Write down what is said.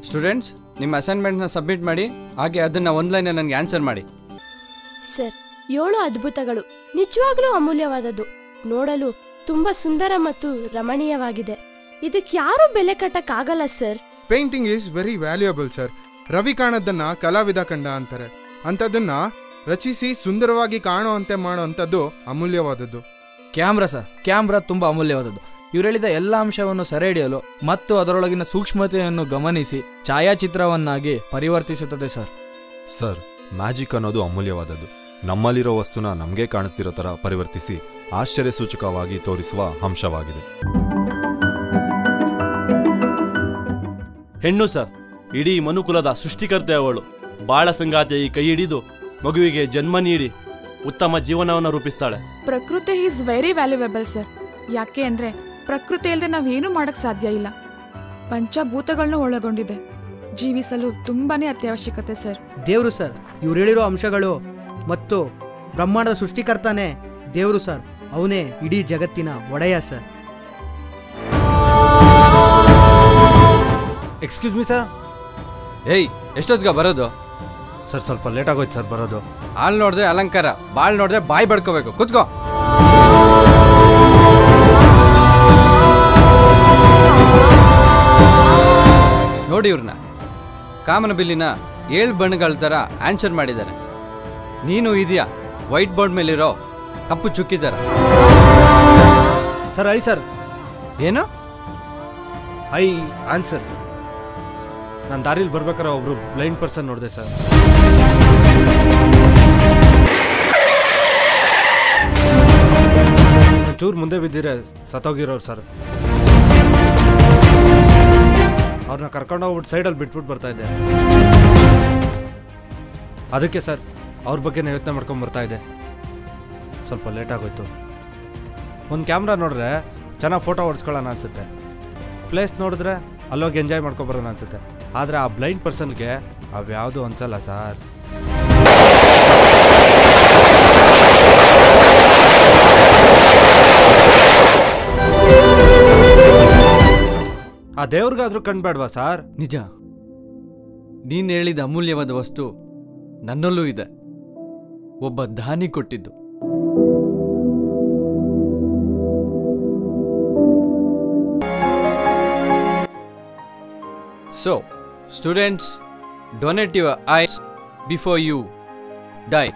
Students, ನಿಮ್ಮ ಅಸೈನ್ಮೆಂಟ್ನ submit ಮಾಡಿ, ಹಾಗೆ ಅದನ್ನು ಒಂದು ಲೈನ್ ನನಗೆ ಆನ್ಸರ್ ಮಾಡಿ. ಸರ್, 7 ಅದ್ಭುತಗಳು ನಿಜವಾಗ್ಲೂ ಅಮೂಲ್ಯವಾದದ್ದು. ನೋಡಲು ತುಂಬಾ ಸುಂದರ ಮತ್ತು ರಮಣೀಯವಾಗಿದೆ. ಇದಕ್ಕೆ ಯಾರು ಬೆಲೆ ಕಟ್ಟಕ್ಕಾಗಲ್ಲ sir. Painting is very valuable sir. ರವಿ ಕಾಣೋದನ್ನ ಕಲಾವಿದ ಕಂಡ ಅಂತಾರೆ. ಅಂಥದ್ದನ್ನ ರಚಿಸಿ ಸುಂದರವಾಗಿ ಕಾಣುವಂತೆ ಮಾಡುವಂಥದ್ದು ಅಮೂಲ್ಯವಾದದ್ದು. ಕ್ಯಾಮ್ರಾ ಸರ್, ಕ್ಯಾಮ್ರಾ ತುಂಬ ಅಮೂಲ್ಯವಾದದ್ದು. ಇವರು ಹೇಳಿದ ಎಲ್ಲ ಅಂಶವನ್ನು ಸೆರೆ ಹಿಡಿಯಲು ಮತ್ತು ಅದರೊಳಗಿನ ಸೂಕ್ಷ್ಮತೆಯನ್ನು ಗಮನಿಸಿ ಛಾಯಾಚಿತ್ರವನ್ನಾಗಿ ಪರಿವರ್ತಿಸುತ್ತದೆ ಸರ್. ಸರ್, ಮ್ಯಾಜಿಕ್ ಅನ್ನೋದು ಅಮೂಲ್ಯವಾದದ್ದು. ನಮ್ಮಲ್ಲಿರೋ ವಸ್ತುನ ನಮಗೆ ಕಾಣಿಸ್ತಿರೋ ಥರ ಪರಿವರ್ತಿಸಿ ಆಶ್ಚರ್ಯ ಸೂಚಕವಾಗಿ ತೋರಿಸುವ ಅಂಶವಾಗಿದೆ. ಹೆಣ್ಣು ಸರ್, ಇಡೀ ಮನುಕುಲದ ಸೃಷ್ಟಿಕರ್ತೆ ಅವಳು. ಬಾಳ ಸಂಗಾತಿಯ ಕೈ ಹಿಡಿದು ಮಗುವಿಗೆ ಜನ್ಮ ನೀಡಿ ಉತ್ತಮ ಜೀವನವನ್ನು ರೂಪಿಸ್ತಾಳೆ. ಪ್ರಕೃತಿ ಈಸ್ ವೆರಿ ವ್ಯಾಲ್ಯೂಯಬಲ್ ಸರ್. ಯಾಕೆ ಅಂದ್ರೆ ಪ್ರಕೃತಿ ಇಲ್ಲದೆ ನಾವೇನು ಮಾಡಕ್ ಸಾಧ್ಯ ಇಲ್ಲ. ಪಂಚಭೂತಗಳನ್ನ ಒಳಗೊಂಡಿದೆ. ಜೀವಿಸಲು ತುಂಬಾನೇ ಅತ್ಯವಶ್ಯಕತೆ ಸರ್. ದೇವರು ಸರ್, ಇವ್ರು ಹೇಳಿರೋ ಅಂಶಗಳು ಮತ್ತು ಬ್ರಹ್ಮಾಂಡದ ಸೃಷ್ಟಿಕರ್ತಾನೆ ದೇವರು ಸರ್. ಅವನೇ ಇಡೀ ಜಗತ್ತಿನ ಒಡೆಯ ಸರ್. Excuse me sir. ಏಯ್, ಎಷ್ಟೊತ್ತಿಗೆ ಬರೋದು? ಸರ್, ಸ್ವಲ್ಪ ಲೇಟ್ ಆಗೋಯ್ತು ಸರ್ ಬರೋದು. ಹಾಲ್ ನೋಡಿದ್ರೆ ಅಲಂಕಾರ, ಬಾಳ್ ನೋಡಿದ್ರೆ ಬಾಯಿ ಬಡ್ಕೋಬೇಕು. ಕೂತ್ಕೋ. ನೋಡಿ ಇವ್ರನ್ನ, ಕಾಮನ ಬಿಲ್ಲಿನ 7 ಬಣ್ಣಗಳ ಥರ ಆನ್ಸರ್ ಮಾಡಿದ್ದಾರೆ. ನೀನು ಇದೆಯಾ ವೈಟ್ ಬೋರ್ಡ್ ಮೇಲಿರೋ ಕಪ್ಪು ಚುಕ್ಕಿದಾರ. Sir, I sir. ಏನು ಐ ಆನ್ಸರ್ ಸರ್. ನಾನು ದಾರಿಲಿ ಬರ್ಬೇಕಾದ್ರೆ ಒಬ್ರು ಬ್ಲೈಂಡ್ ಪರ್ಸನ್ ನೋಡಿದೆ ಸರ್. ಚೂರು ಮುಂದೆ ಬಿದ್ದಿರೆ ಸತ್ತೋಗಿರೋರು ಸರ್. ಅವ್ರನ್ನ ಕರ್ಕೊಂಡು ಹೋಗ್ಬಿಟ್ಟು ಸೈಡಲ್ಲಿ ಬಿಟ್ಬಿಟ್ಟು ಬರ್ತಾ ಇದ್ದೆ. ಅದಕ್ಕೆ ಸರ್ ಅವ್ರ ಬಗ್ಗೆ ಯೋಚನೆ ಮಾಡ್ಕೊಂಡು ಬರ್ತಾ ಇದ್ದೆ. ಸ್ವಲ್ಪ ಲೇಟ್ ಆಗೋಯ್ತು. ಒಂದು ಕ್ಯಾಮ್ರಾ ನೋಡಿದ್ರೆ ಚೆನ್ನಾಗಿ ಫೋಟೋ ಹೊಡ್ಸ್ಕೊಳ್ಳೋಣ ಅನ್ಸುತ್ತೆ. ಪ್ಲೇಸ್ ನೋಡಿದ್ರೆ ಅಲ್ಲೋಗಿ ಎಂಜಾಯ್ ಮಾಡ್ಕೊಬರೋಣ ಅನ್ಸುತ್ತೆ. ಆದರೆ ಆ ಬ್ಲೈಂಡ್ ಪರ್ಸನ್ಗೆ ಅವ್ಯಾವುದು ಅನ್ಸಲ್ಲ ಸರ್. ಆ ದೇವ್ರಿಗಾದ್ರೂ ಕಂಡ್ಬೇಡ್ವಾ ಸರ್? ನಿಜ, ನೀನು ಹೇಳಿದ ಅಮೂಲ್ಯವಾದ ವಸ್ತು ನನ್ನಲ್ಲೂ ಇದೆ. ಒಬ್ಬ ದಾನಿ ಕೊಟ್ಟಿದ್ದು. So, students, donate your eyes before you die.